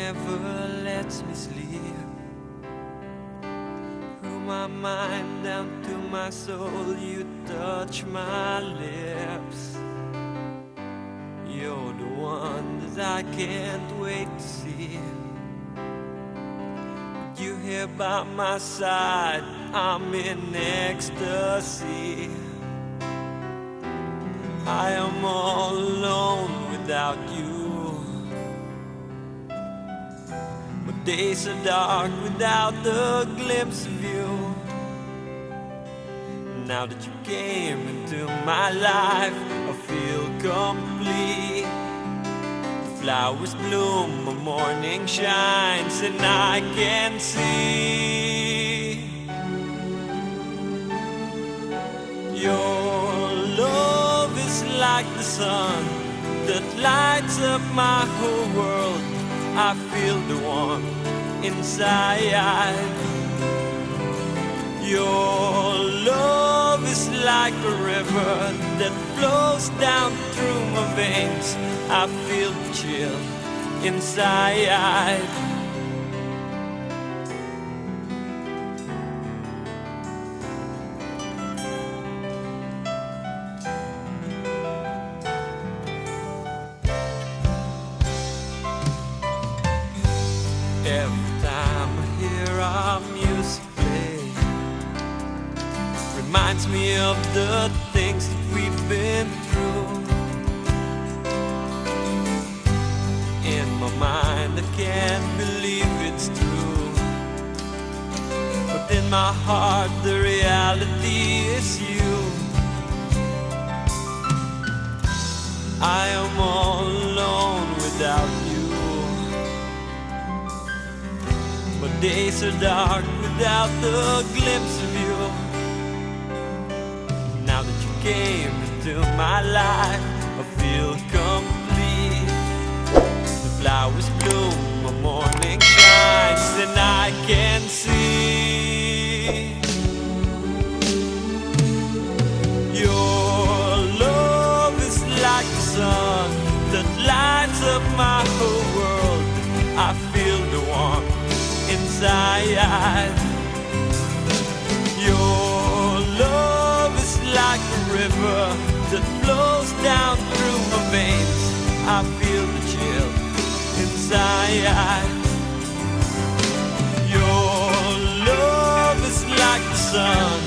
never lets me sleep. Through my mind down to my soul, you touch my lips. You're the one that I can't wait to see. You here by my side, I'm in ecstasy. I am all alone without you. My days are dark without the glimpse of you. Now that you came into my life, I feel complete. The flowers bloom, the morning shines, and I can see your love is like the sun that lights up my whole world. I feel the warmth inside. Your love is like a river that flows down through my veins. I feel the chill inside. Every time I hear our music play, reminds me of the things that we've been through. In my mind I can't believe it's true, but in my heart the reality is you. I am all alone without you. My days are dark without the glimpse of you. Now that you came into my life, I feel complete. The flowers bloom, my morning shines, and I can see your love is like the sun that lights up my whole world. I feel the warmth inside. Your love is like a river that flows down through my veins. I feel the chill inside. Your love is like the sun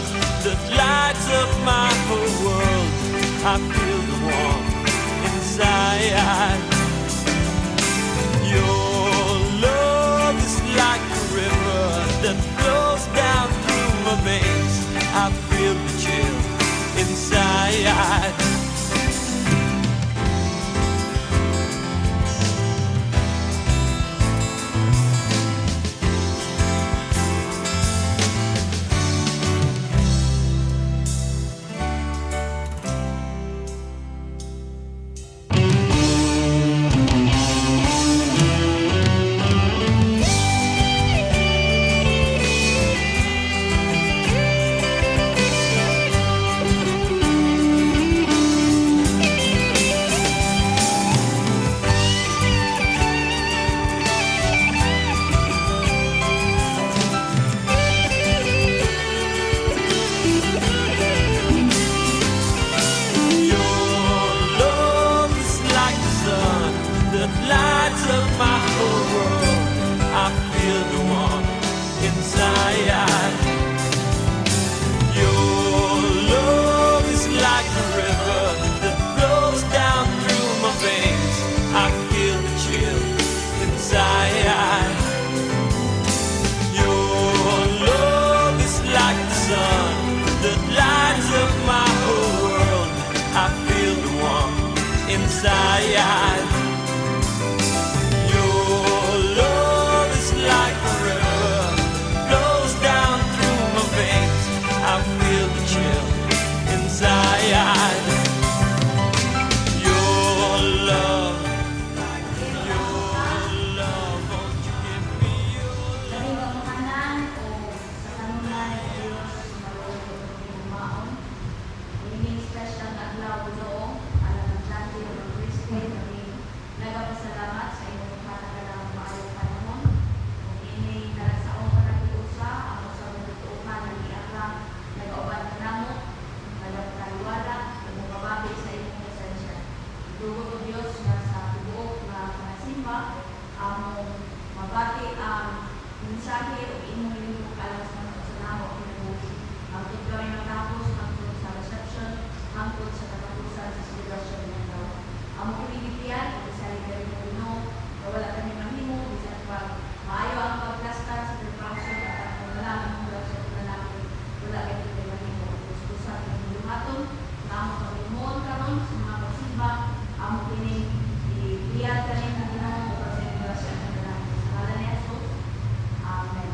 that lights up my whole world. I feel the warmth inside. Your love is like a river that flows down through my veins. I feel the chill inside. amo mabati ang mensahe o imong lingkod alang sa mga namo kinabuhi. Ang tigawin matapos hangtod sa reception, hangtod sa katapusan sa celebration ng taon. Amo kinigitian o isali ka rin mo na wala kami mahimo, bisan pa maayo ang pagkastar sa preparation at ang malaman ng reception na namin wala kami mahimo. Gustusan ng luhaton, na amo pag-imon karon sa mga pagsimba, amo kining iyad kanin ng Ginoo o sa celebration ng namin. Sa ngalan ni Jesus, Amen.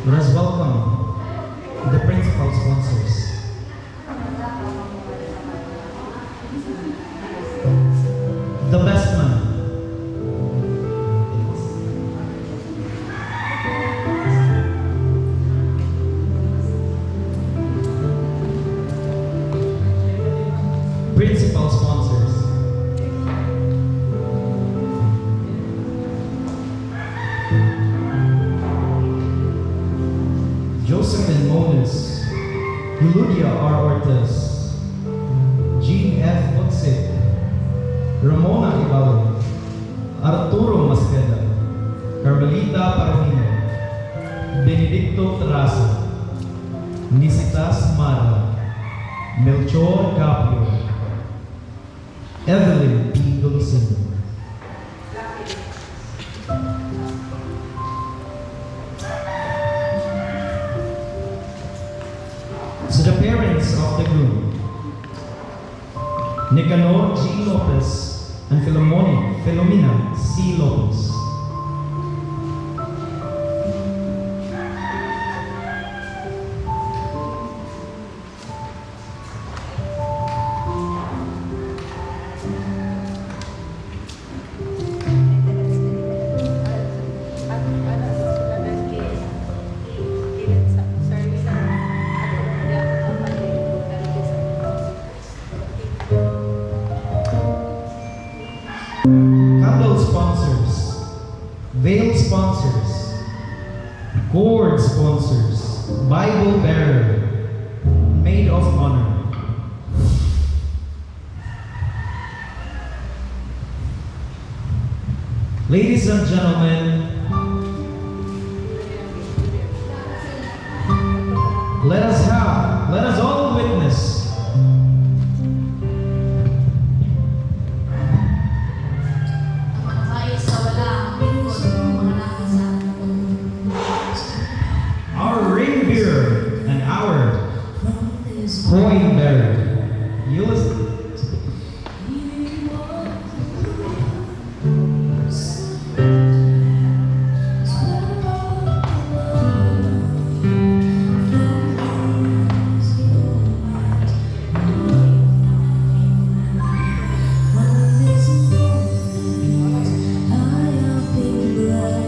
Let us welcome the principal sponsors. The best man. Principal sponsors. Joseph and Moniz, Eludia R. Ortiz, Jean F. Utsit, Ramona Ibalo, Arturo Masqueda, Carmelita Parahino, Benedicto Terraza, Nisitas Mara, Melchor Capio, Evelyn P. Dulcino. To the parents of the groom, Nicanor G. Lopez and Philomena C. Lopez. Candle sponsors, veil sponsors, gourd sponsors, Bible bearer, maid of honor. Ladies and gentlemen, let us all witness our ring bearer and our coin bearer. You listen.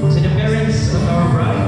To the parents of our bride,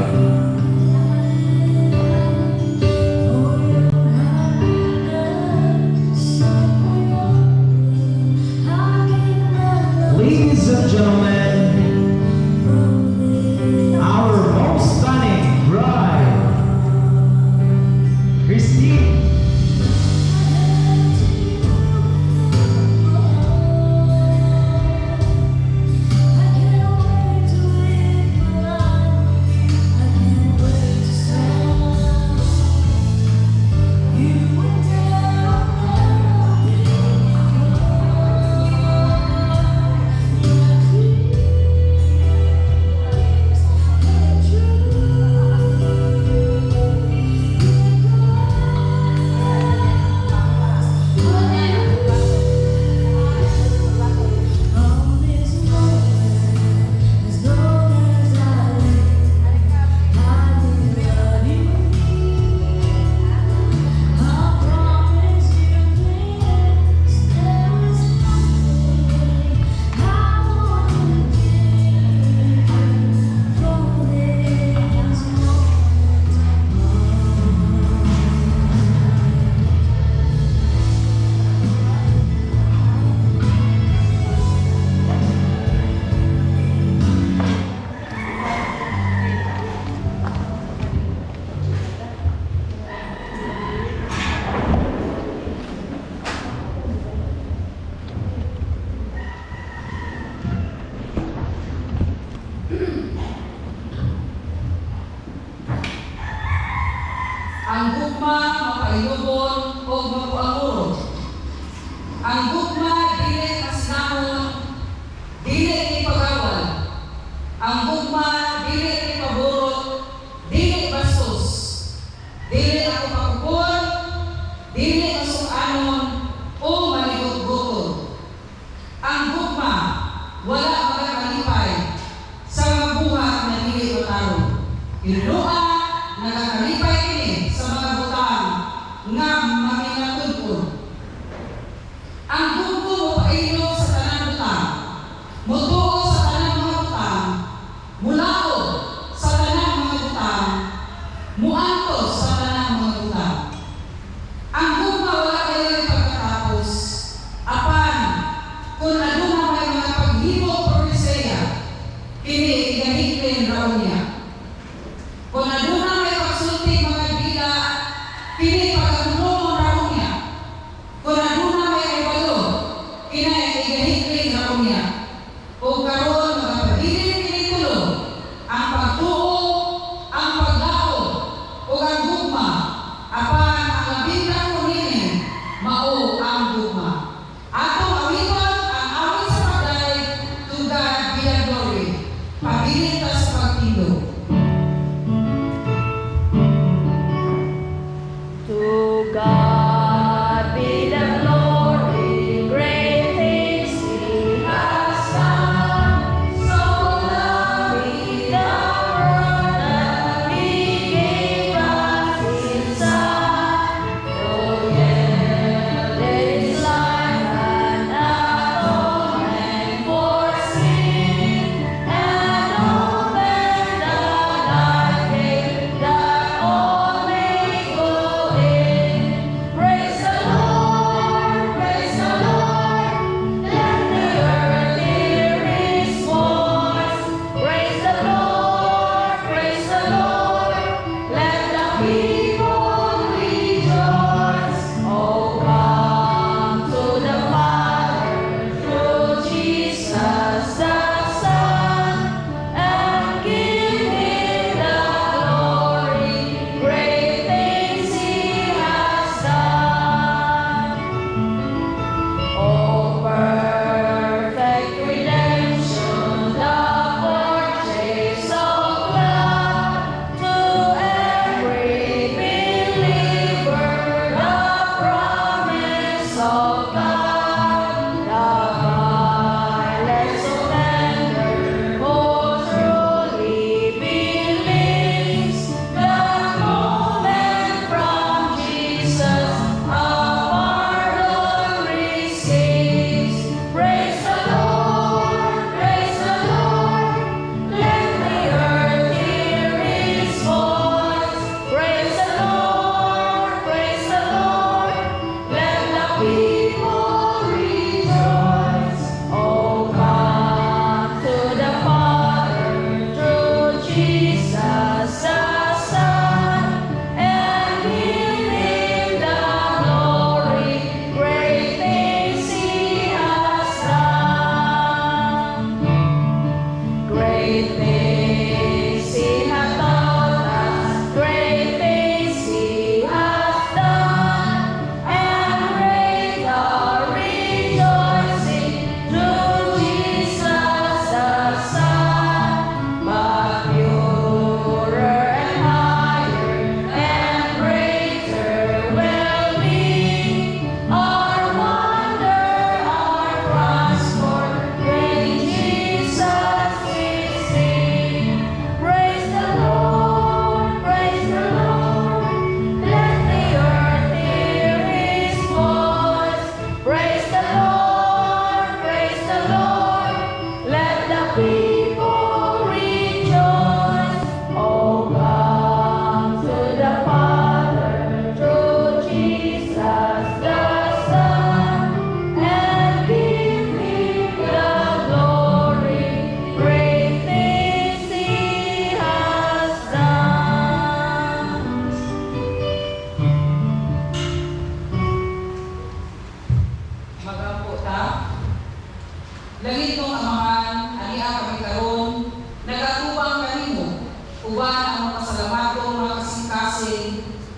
Langit mong amahan, ania kami karon, nagatubang kanimo, uban ang pasalamatong mga kasing-kasing,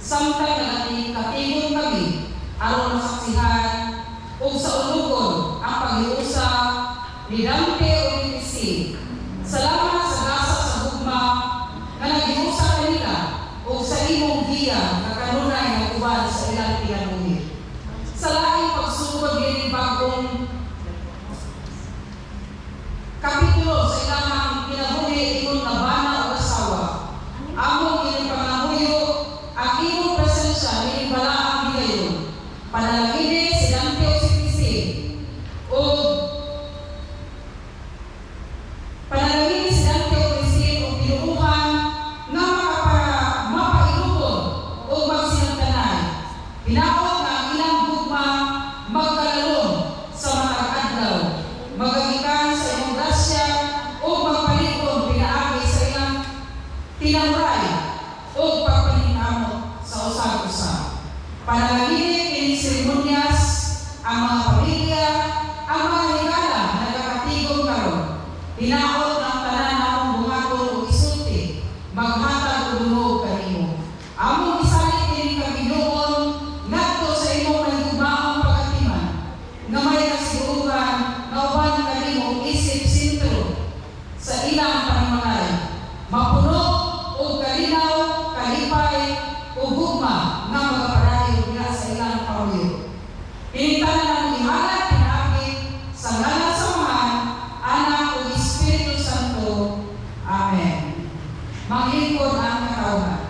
samtang nagatigon kami, aron masaksihan, ug sa unugon ang paghiusa ni Dante o ni Pisi. Salamat sa gasa sa gugma nga naghiusa kanila ug sa imong giya nga kanunay nga uban sa ilang tinabuhi. Sa laing pagsugod din bagong kapitulo sa ilang kinabuhi ingon nga bana o asawa, among ining pangamuyo ang imong presensya ni balaang higayon. Panalangin si Dante o si Pisi o panalangin si Dante o Pisi o pinuuhan nga mapailugon o magsinagtanay. Hinaot nga ang ilang gugma magkalalon sa matag adlaw, magagikan sa imong grasya o magpalikon pinaagi sa ilang tinawray o pagpaninamot sa usag-usa. Panalangin kini seremonyas ang mga pamilya, ang mga higala na nagkakatigong karon. Hinaot ng tanan namong bungaton o isulti, maghatag o dungog kanimo. Among isalit kini Panginoon ngadto sa imong nagugmaong pagatiman, nga may kasiguruhan nga uban kanimo isip sentro sa ilang panimalay. Mapuno o kalinaw, kalipay o gugma nga magaparayo niya sa ilang pauyo. Pinitanan ng ihalat, pinakit sa ngalan sa Ama, Anak o Espiritu Santo. Amen. Maglingkod ang katauhan.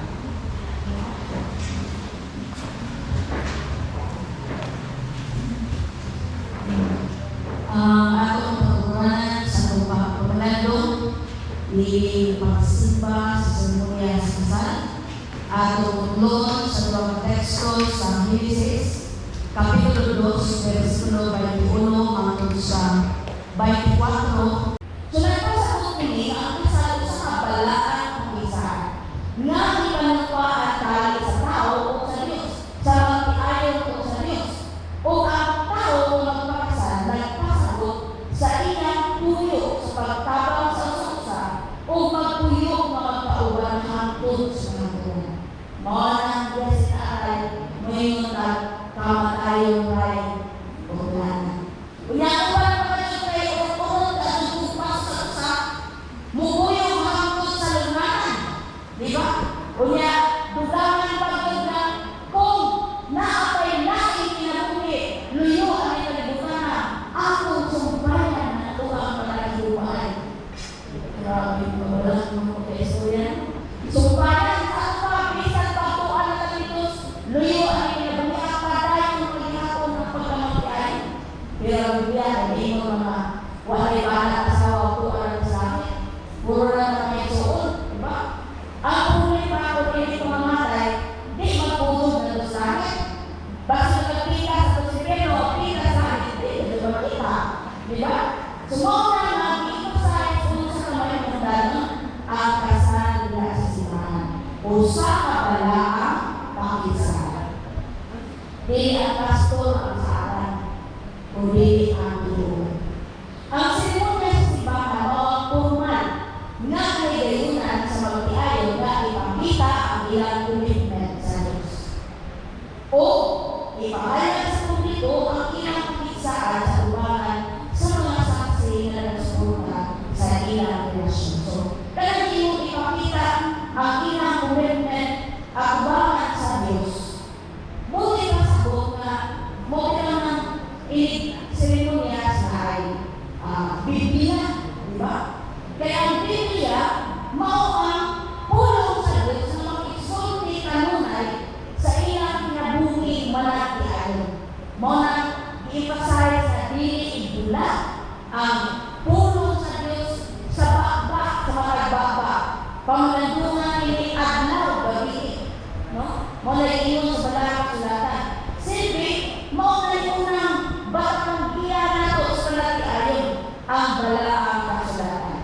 Atong pagkukunan sa pagpapalandong ni pagsimba sa seremonya sa kasal. Atong tutlon sa mga teksto sa Genesis Kapitulo 2, versikulo 21 hangtod sa 24. Sunod pa sa akong kini, ang kasal sa kabalaan ng isa nga ipanukwa at tali sa tao o sa Diyos, sa magtiayon o sa Diyos, o ang tao kung magpakasal nagpasagot sa ilang puyo sa pagtabang sa usa o magpuyo nga magpauban hangtod sa hangtunan. Mao nang Diyos na ay mayon at kamatayong ray o planan. Unya ko ba naman kay o at sugpas sa usa mupuyo hangtod sa lunanan. Di ba? Unya dugangan pagdugna kung naapay lain kinabuhi luyo ang kalibutan akong sumbayan na tuwang pagkakiluan. Grabe mo wala mo peso yan. Sumbayan sa apa bisan pagtuan na kalitos luyo ang kinabuhi paday ng paghihapon ng pagkamatiay. Pero biya hindi mo mga walay bala asawa ko alam sa akin. Puro na may suon, di ba? Ang huli pa ako hindi kumamatay, di magputod na sa akin. Basta nagpita sa Tosipeno, pita sa akin, di magpita. Di ba? Sumona na ito sa akin sa kamay ng dano ang kasal nila sa simbahan. Usa ka pala ang pakisal. Di ang pastor ang saaran, kundi ang Diyos. Ang seremonya sa simbahan o ang formal nga may gayunan sa magtiayon nga ipakita ang ilang commitment sa Diyos. O ipahayag sa publiko ang ilang pakigsaan sa ubangan sa mga saksi na nagsusunod sa ilang relasyon. So, talagang ipakita ang ilang commitment at ubangan sa Diyos. Buti pa sabot na buti naman seremonya na ay Biblia, di ba? Kaya ang Biblia, mao ang pulong sa Diyos na makiksulti kanunay sa ilang kinabuhi malatiayon. Mao na i-emphasize sa dili ibula ang pulong sa Diyos sa bakbak, sa matagbaba. Pamalandungan ini adlaw gabi. No? Mao na iyon sa balang sulatan. Silbi, mao na unang batang giya nato sa malatiayon ang balaang kasulatan.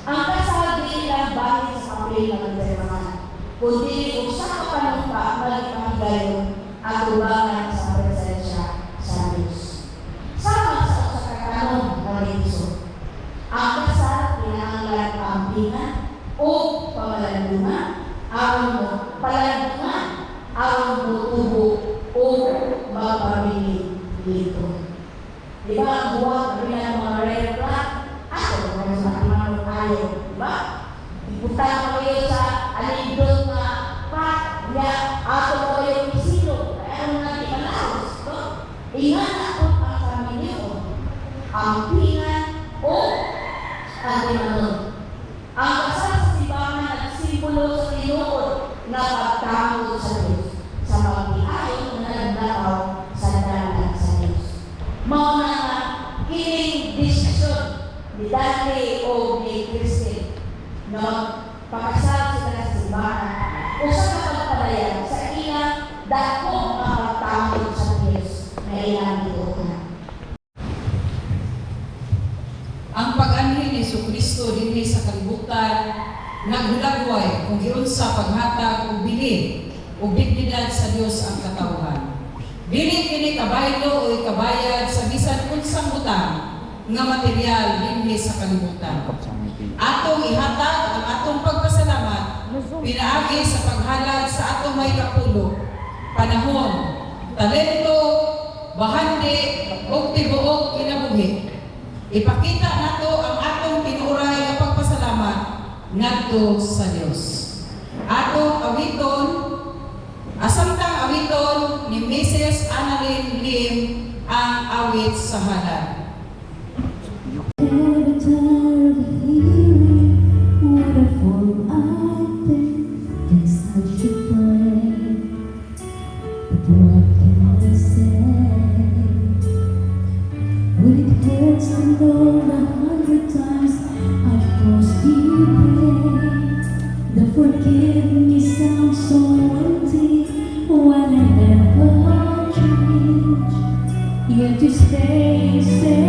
Ang kasal di lang bahid sa papel ng permanent, kundi usa ka panumpa magpahigayon at ubangan sa presensya sa Diyos. Sama sa usa ka kanon nga ang pingan o ang tinanong. Ang kasal sa simbahan at simbolo sa tinuod na pagtangod sa Diyos sa magbiayon na naglakaw sa dalan sa Diyos. Mao na nga kining desisyon ni Dante o ni Christine no pakasal sila sa simbahan usa ka pagpadayan sa ilang dakong mga pagtangod sa Diyos na ilang giutan. Ang pag-anhin ni Jesucristo dinhi sa kalibutan naghulagway kung giunsa paghatag og bilin ug dignidad sa Dios ang katawhan. Dili kini kabaylo o ikabayad sa bisan unsang butang nga material dinhi sa kalibutan. Atong ihatag ang atong pagpasalamat pinaagi sa paghalad sa atong may kapulo, panahon, talento, bahandi ug tibuok kinabuhi. Ipakita nato ang atong tinuray nga pagpasalamat ngadto sa Dios. Atong awiton, asamtang awiton ni Mrs. Annalyn Lim ang awit sa halad. Never tired of hearing what a fool I've been in such a way. But what can I say? When it hurts to know 100 times I've caused you pain, the forgiveness sounds so empty when I never change. Yet you stay.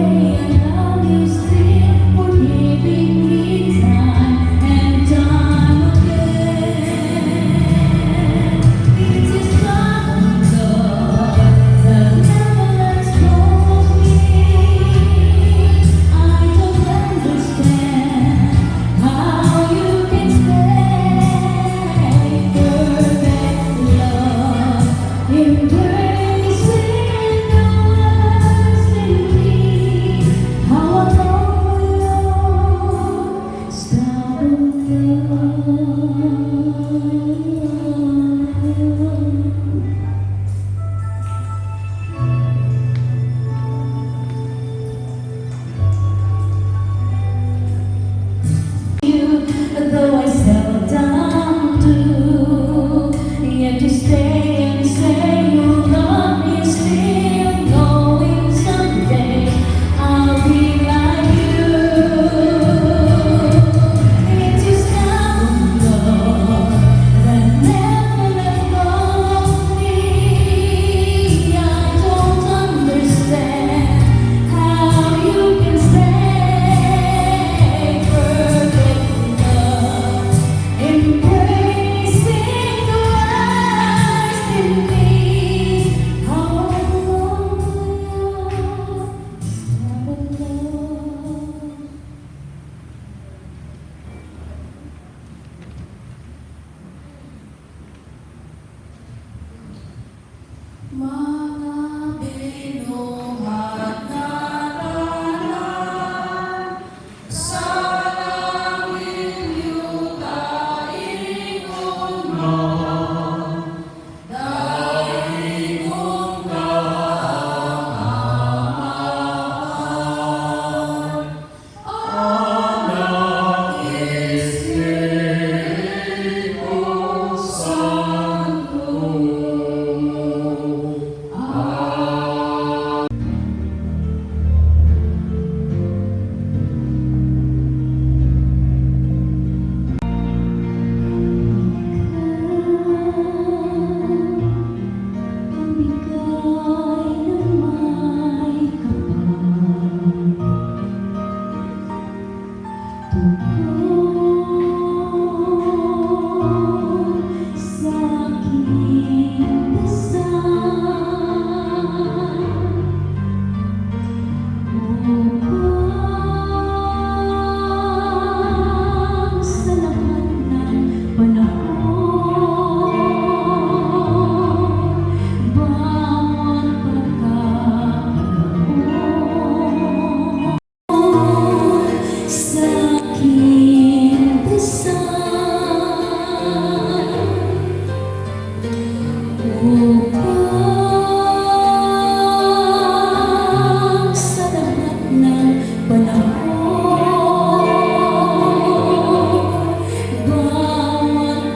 Bawat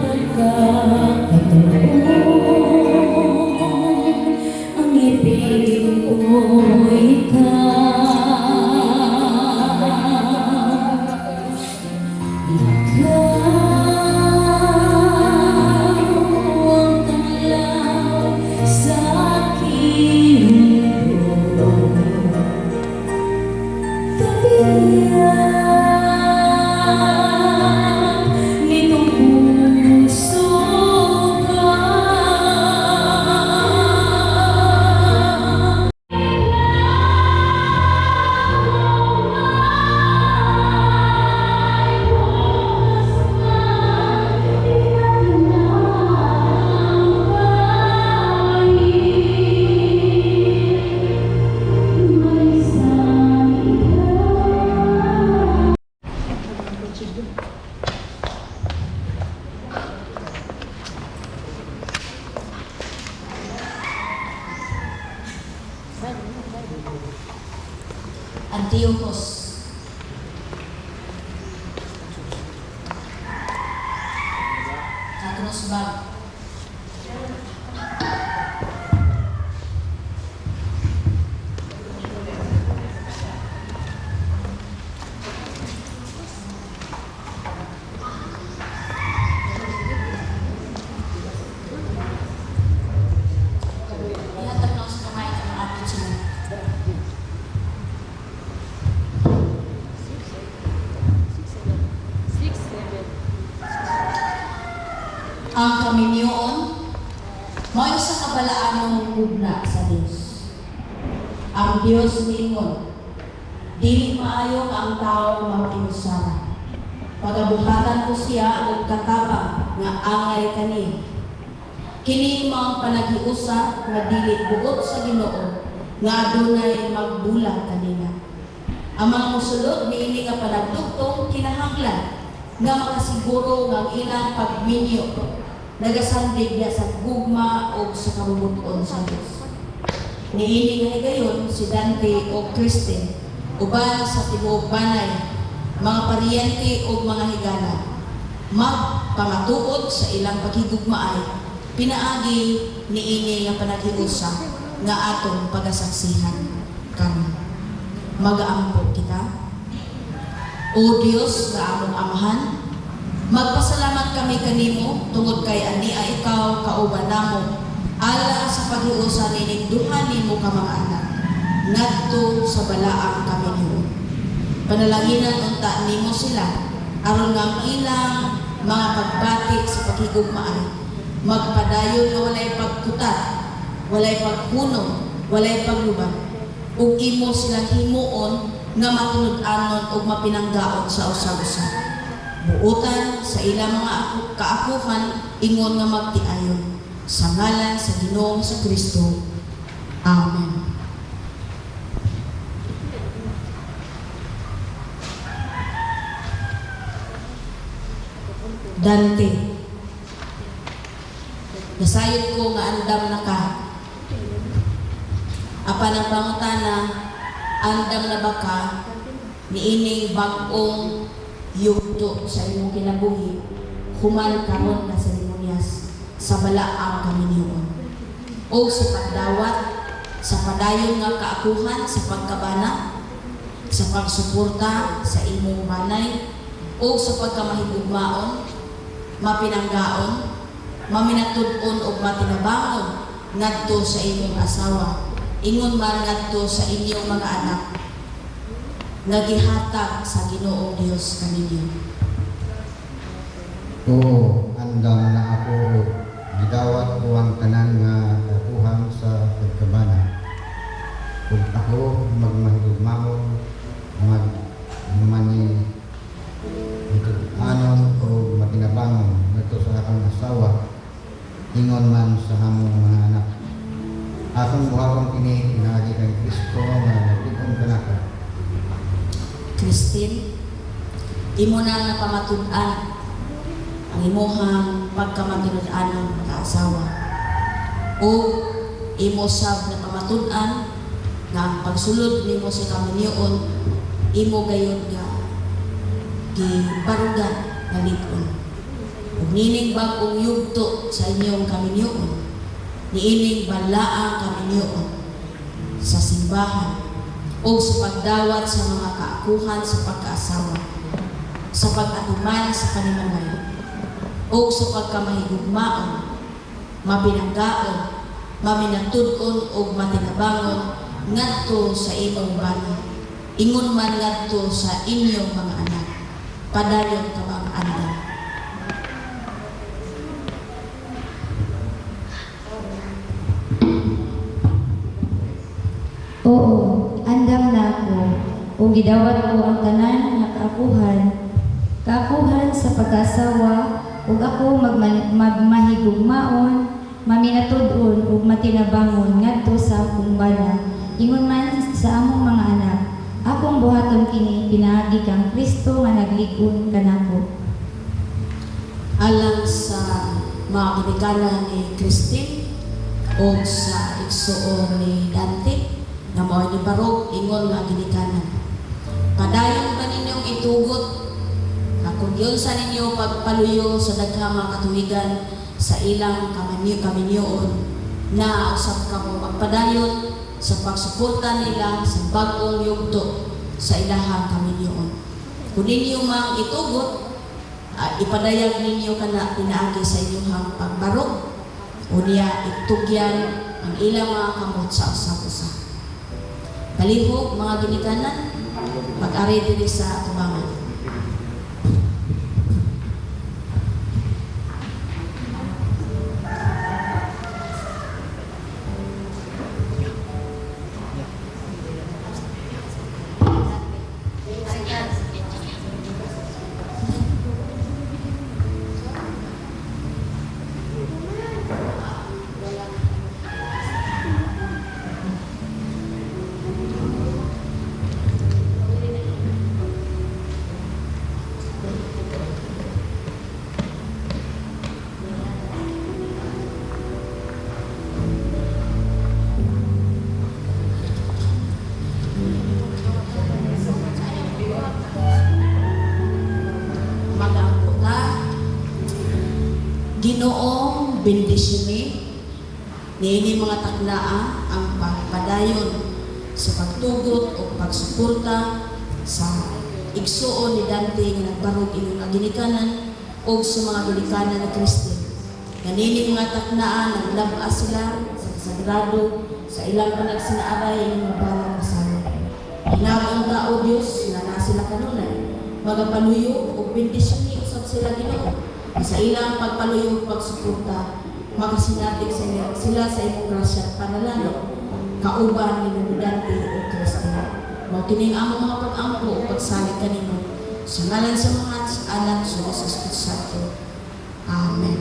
pagkakataon, ang ibig ko ikaw. Antiochus. Kakrusbag. Ihatag lang sa kamay ng mga apit sila. Ang kaminyoon, may sa kabalaan ng hugna sa Diyos. Ang Diyos ningon, dili maayo ang tao magkiusara. Pagabuhatan ko siya o katabang nga angay kani. Kini mga panagiusa nga dili buot sa Ginoo nga adunay magbulag kanila. Ang mga musulod niini nga panagdugtong kinahanglan nga makasiguro nga ang ilang pagminyo nagasandig niya sa gugma o sa kabubuton sa Diyos. Niini nga higayon si Dante o Kristen uban sa tibuok banay, mga paryente o mga higala magpamatuod sa ilang paghigugmaay pinaagi niini nga panaghiusa nga atong pagasaksihan karon. Mag-aampo kita. O Diyos nga among amahan, magpasalamat kami kanimo tungod kay ania ikaw kauban namo ala sa paghiusa nining duha nimo ka mga anak ngadto sa balaang kaminyoon. Panalanginan unta nimo sila aron nga ang ilang mga pagbatik sa paghigugmaay magpadayon nga walay pagkutat, walay pagpuno, walay paglubag ug imo silang himuon nga matunod-anon ug mapinanggaon sa usa-usa. Buutan sa ilang mga kaakuhan ingon nga magtiayon sa ngalan sa Ginoong sa Kristo. Amen. Dante. Nasayod ko nga andam na ka. Apan ang pangutana, andam na ba ka niining bag-ong yugto sa imong kinabuhi human karon na seremonyas sa balaang kaminyoon o sa pagdawat sa padayon nga kaakuhan sa pagkabana sa pagsuporta sa imong banay o sa pagkamahigugmaon mapinanggaon maminatud-on o matinabangon ngadto sa imong asawa ingon man ngadto sa inyong mga anak nagihatag sa Ginoong Dios kaninyo. Oo, andam na ako gidawat ko ang tanan nga kakuhan sa pagkabana. Kung ako magmahigugmaon magmani anon o matinabangon ngadto sa akong asawa ingon man sa among mga anak. Akong buhaton kini pinaagi kay Kristo nga nagtigom kanaka. Christine, imo na napamatud-an ang imuhang pagkamatunud-an ng kaasawa o imo sab na pamatud-an nga ang pagsulod nimo sa kaminyoon imo gayud nga gibarugan nga lipon. Ug nining bag-ong yugto sa inyong kaminyoon, niining balaang kaminyoon sa simbahan o sa pagdawat sa mga kaakuhan sa pagkaasawa, sa pag-atuman sa panimalay, o sa pagkamahigugmaon, mabinanggaon, maminatud-on o matinabangon ngadto sa imong bana, ingon man ngadto sa inyong mga anak, padayon ka mga andam. Oo, andam na ako, o gidawat ko ang tanan nga kaakuhan sa pag-asawa, ug ako magmahigugmaon, maminatud-on ug matinabangon ngadto sa akong bana, ingon man sa among mga anak. Akong buhaton kini pinaagi kang Kristo nga naglig-on kanako. Alang sa mga ginikanan ni Christine o sa igsuon ni Dante na mao ni Barok ingon nga ginikanan. Padayon ba ninyong itugot kung yun sa ninyo pagpaluyo sa daghang mga katuwigan sa ilang kaminyoon na usab ka mo magpadayon sa pagsuporta nila sa bag-ong yugto sa ilahang kaminyoon. Kung ninyo mang itugot, ipadayag ninyo kana pinaagi sa inyong pagbarog o niya itugyan ang ilang mga kamot sa usap-usap. Palihog mga ginikanan, mag-ari diri sa tubangan. Ginoong bendisyonin niini mga taknaa ang pagpadayon sa pagtugot o pagsuporta sa igsuon ni Dante nga nagbarog inyong ginikanan o sa mga ginikanan ni Kristo. Kanini mga taknaa naglabas sila sa sagrado sa ilang panagsinaaray ng mabalang kasama. Hinabang ka o Diyos na nasila kanunay, magapaluyo o bendisyonin usab sila Ginoo. Sa ilang pagpaluyo pagsuporta, makasinatig sila sa imong grasya at panalangin, kauban ni Dante o Kristo. Mao kining among mga pag-ampo o pagsalig kanimo sa ngalan sa mga anak sa Jesus Cristo. Amen.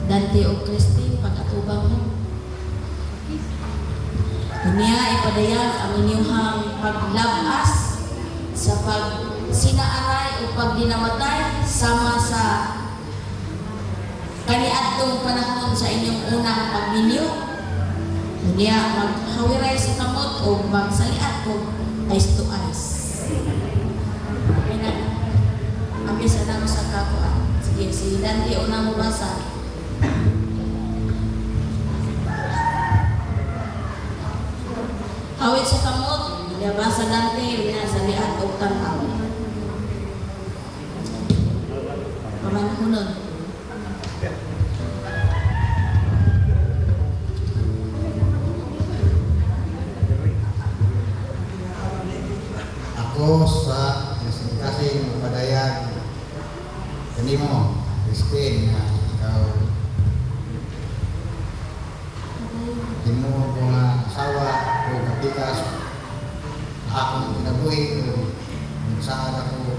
Dante o Kristo, pag-atubang mo. Niya ipadayag ang inyong paglabas sa pagsinaaray o pagdinamatay sama sa kaniadtong panahon sa inyong unang pagminyo. Niya maghawiray sa kamot o magsaliat o eyes to eyes. Ambis na ko sa kakuan. Sige, si Dante unang mabasa. Awit sa kamot, nabasa Dante, minasalian o tanaw. Pamanuhunon. Ako sa kasi magpadayag kanimo, Christine, na ikaw tinuod ko nga asawa o kapikas akong kinabuhi o saan ako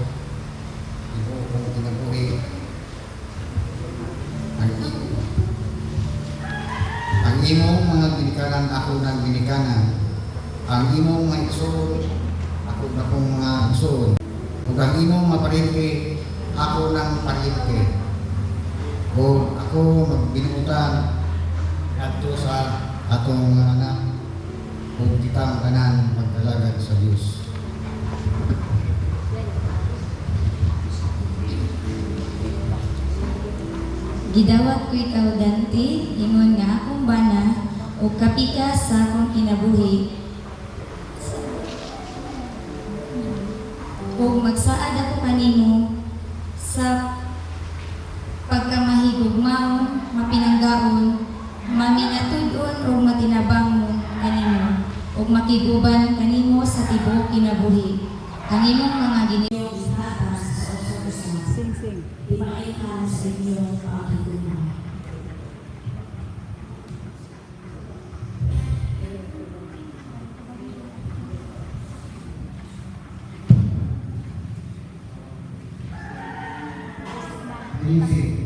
kung kinabuhi ang imong mga ginikanan ako ng ginikanan, ang imong mga igsoon ako na kong mga igsoon, ug ang imong maparente ako ng parente, O ako magbinutan adto sa atong mga anak o kitang tanan magdalagad sa Dios. Gidawat ko ikaw Dante, ingon nga akong bana o kapikas sa akong kinabuhi. O magsaad ako kanimo sa pagkamahigugmaon, mapinanggaon, maminatud-on o matinabang kanimo o makiguban kanimo sa tibuok kinabuhi. Ang imong mga giniyong ihatas sa usabusan. Sing. Dimaihan sa inyong pagkigunan. Easy.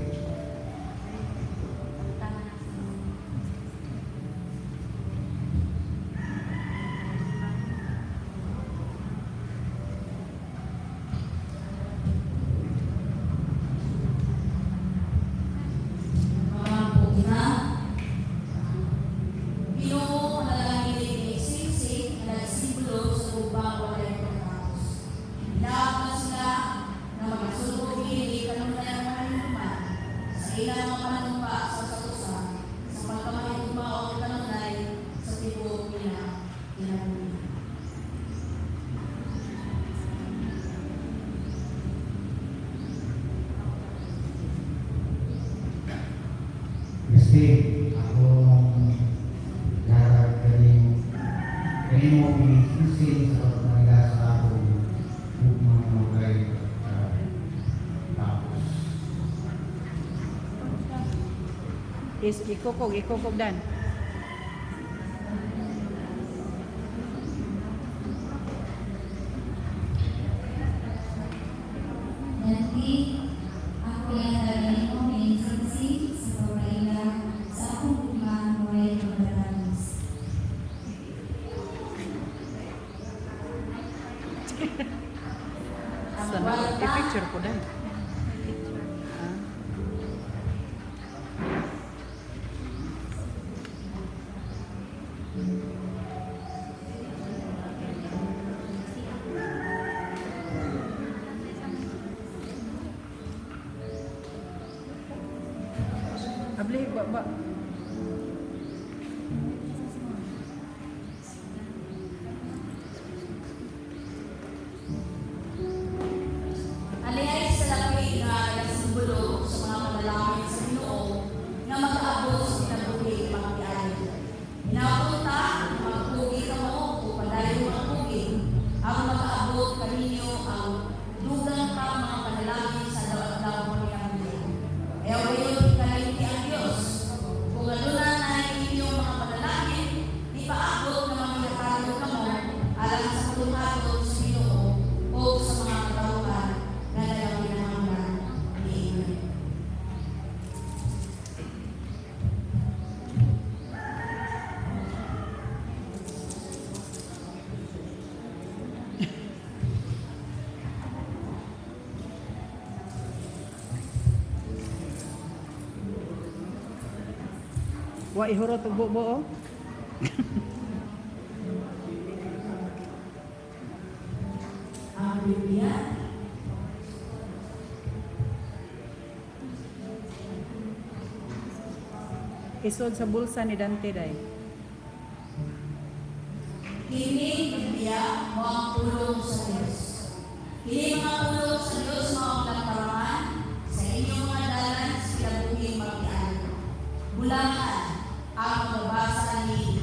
Kasi ako garag kanimo pinisisin sa pagmamala sa ako ug mga magay tapos. Ikokog dan. Nanti ako yang dari komunikasi sa pagkaila sa akong bukan mulai pagdadalas. Sana i-picture ko dan. Abli, ba. Alihai sa lapi nga nagsimbolo sa mga panalangin sa Ginoo nga mag-aabot sa kinabuhi mga tiyahin. Inapunta ang magpugi ka mo o padayon ang pugi ang mag-aabot kaninyo ang dugang pa mga panalangin sa dawat-daw mo niya Biblia. Kaya ngayon ikalimti ang Diyos. Kung anunan na inyong mga panalangin, di paabot na maminatalo ka mo alang sa paglumadot sa Ginoo o sa mga katawhan na nagawinahanggan ni Amen. Wa ihurot og buo. Ang Biblia Isod sa bulsa ni Dante day. Kini Biblia mo ang pulong sa Diyos. Kini mga pulong sa Diyos mo ang nagkaroon sa inyong mga dalan sa kinabuhing magtian. Bulangan ang magbasa ni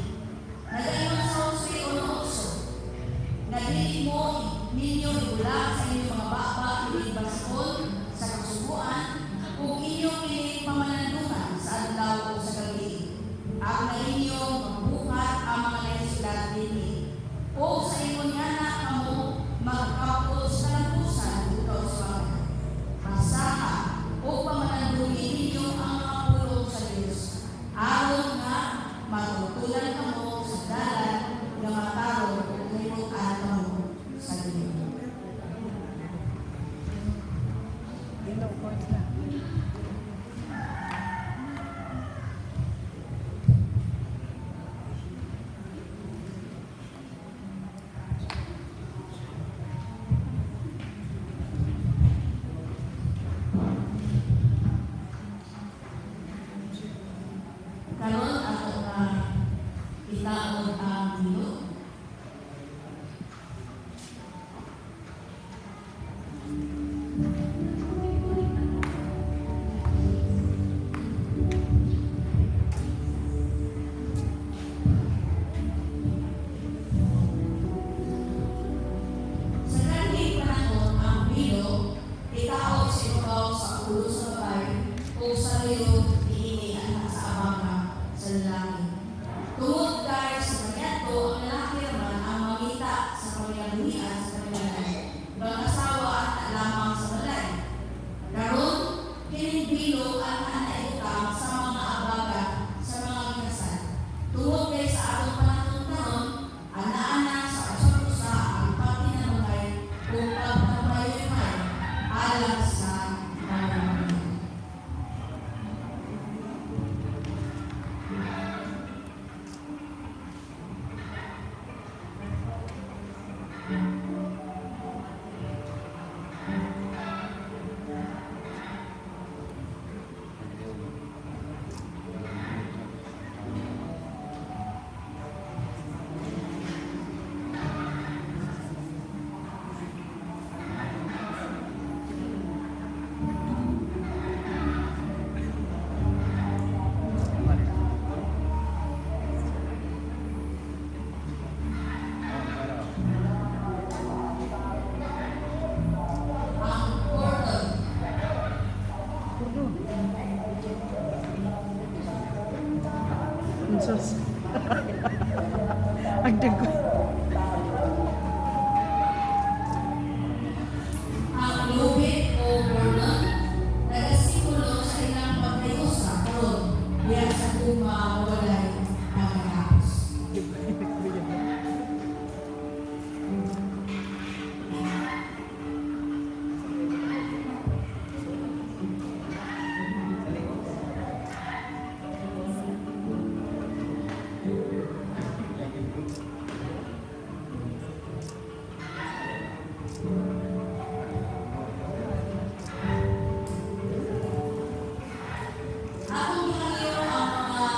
nagayon sa usoy o uso. Nagili mo ninyo ibulang sa inyong mga baba ni baskol sa kasubuan kung inyong pamalandungan sa adlaw o sa gabi. Ang na inyong magbuhat ang mga naisulat din o sa inyong yana kamo magkapos sa lampusan ikaw sa mga masaha o pamalandungin ninyo ang mga pulong sa Diyos. Aron nga matutulan kamo sa dalan nga mataro o kalimutan kamo sa Diyos. Dilo ko na. laod ang bilo. Sa kanhing panahon ang bilo, itaot sa ibabaw sa ulo sa babae o sa liyo iini ang nasa abanga sa lalaki. Tungod dahil sa kanyato, ang lalaki naman ang mamita sa pamilyabuhian sa kanilang mag-asawa at lamang sa balay. Karon, kining bilo ang anaitang sa mga abaga sa mga kinasal. Tungod kay sa atong panahon karon, ana-ana sa usa ang patinamagay o pagpapayoy-may alang sa pamilya. Ang portal. Unsos. Ang dago. Ang lubid o portal, nagasimulo sa ilang pagkayosa karon diyan sa kung mawalay ang katapos. Atong ginayo ang mga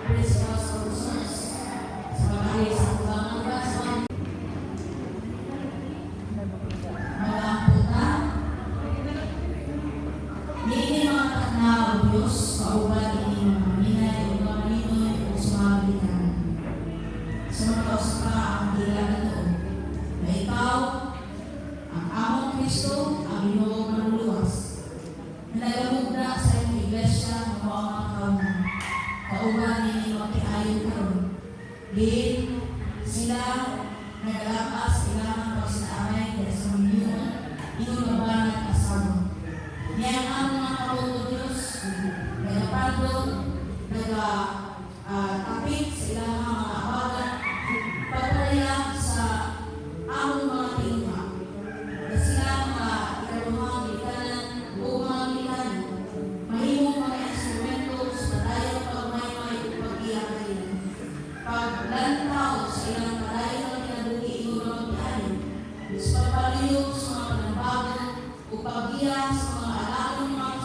principals or source sa mga sa mga baso. Malamputa. Hindi mga tanaw Diyos kauban ini mga minay o mga ninoy o sumalitan. Sa mga kausapa ang hilagan doon na ikaw ang among Kristo ang Ginoo manluluwas. Nalagamugda sa iyong iglesia ng mga kaunan. Kauban nini makiayon karon. Din sila nagalapas ilang pagsinamay dahil sa mga inyong babanat asawa. Yan ang mga kaunan Diyos. Nagapandong, nagapit sa ilang mga abagan. Pagpalayak sa among mga tingma. Na sila mga ikaluhang likanan o mga likanan. Mahimong mga instrumento sa madayang pagmaymay o pag-iakayin. Paglantaw sa ilang madayang kinabuhi o mga sa pagpaliyog sa mga panambagan o pag-iya sa mga alagang mga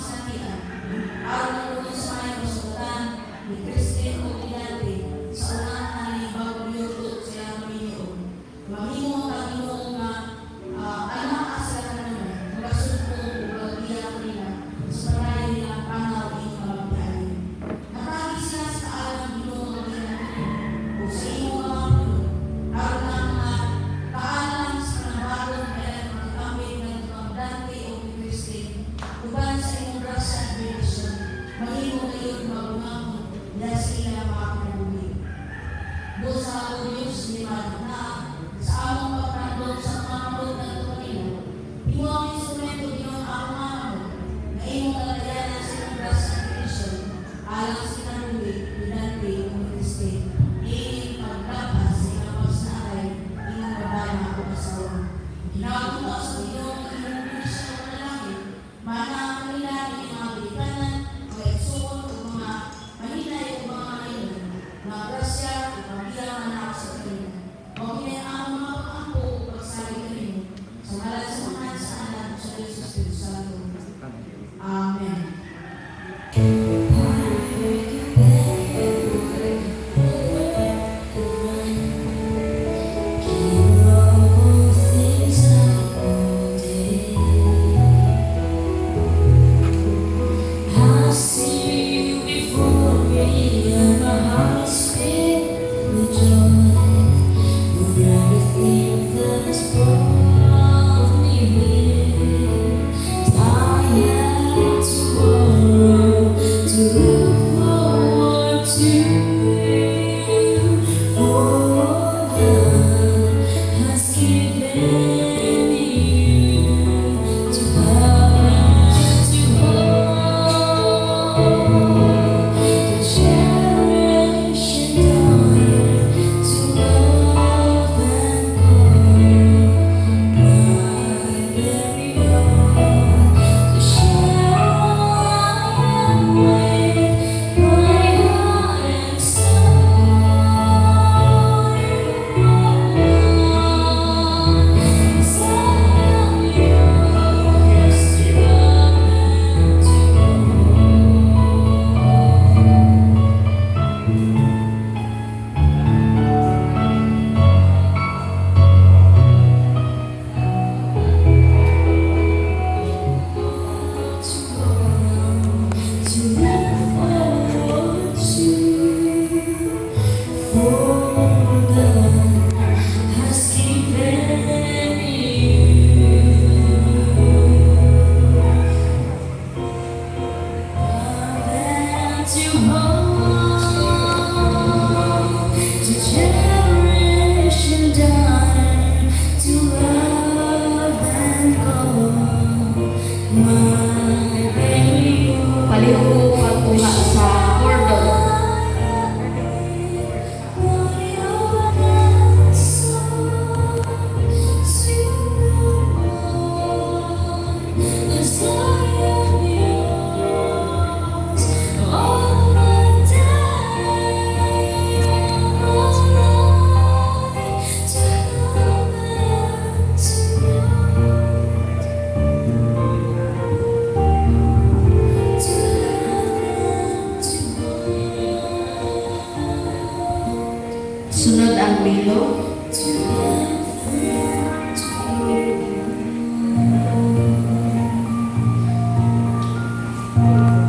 Camilo.